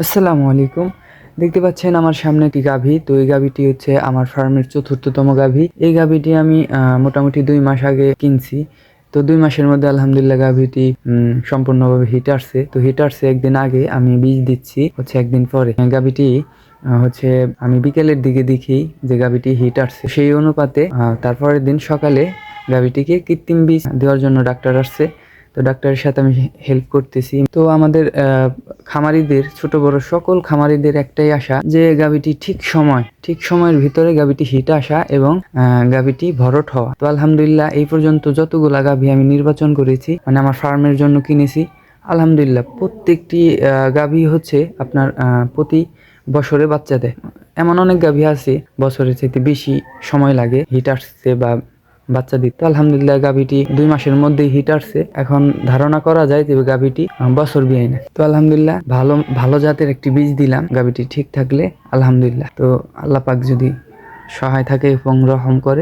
আসসালামু আলাইকুম। দেখতে পাচ্ছেন আমার সামনে একটি গাভী। তো এই গাভীটি হচ্ছে আমার ফার্মের ৪র্থতম গাভী। এই গাভীটি আমি মোটামুটি ২ মাস আগে কিনছি। তো ২ মাসের মধ্যে আলহামদুলিল্লাহ গাভীটি সম্পূর্ণভাবে হিট আসছে। তো হিট আসছে ১ দিন আগে, আমি বীজ দিচ্ছি হচ্ছে ১ দিন পরে। গাভীটি হচ্ছে আমি বিকেলের দিকে দেখি যে গাভীটি হিট আসছে। সেই অনুপাতে তারপরের দিন সকালে গাভীটিকে কৃত্রিম বীজ দেওয়ার জন্য ডাক্তার আসছে। তো ডাক্তারের সাথে আমি হেল্প করতেছি। তো আমাদের খামারিদের, ছোট বড় সকল খামারিদের একটাই আশা যে গাভীটি ঠিক সময়ের ভিতরে গাভীটি হিট আসা এবং গাভীটি ভরট হওয়া। তো আলহামদুলিল্লাহ এই পর্যন্ত যতগুলা গাভী আমি নির্বাচন করেছি, মানে আমার ফার্মের জন্য কিনেছি, আলহামদুলিল্লাহ প্রত্যেকটি গাভী হচ্ছে আপনার প্রতি বছরে বাচ্চা দেয়। এমন অনেক গাভী আছে বছরের চাইতে বেশি সময় লাগে হিট আসতে বা বাচ্চা দিতে। তো আলহামদুলিল্লাহ গাভীটি ২ মাসের মধ্যেই হিট আসছে। এখন ধারণা করা যায় যে গাভীটি বছর বিয়াইনা। তো আলহামদুলিল্লাহ ভালো জাতের একটি বীজ দিলাম গাভীটি ঠিক থাকলে। আলহামদুলিল্লাহ। তো আল্লাহ পাক যদি সহায় থাকে এবং রহম করে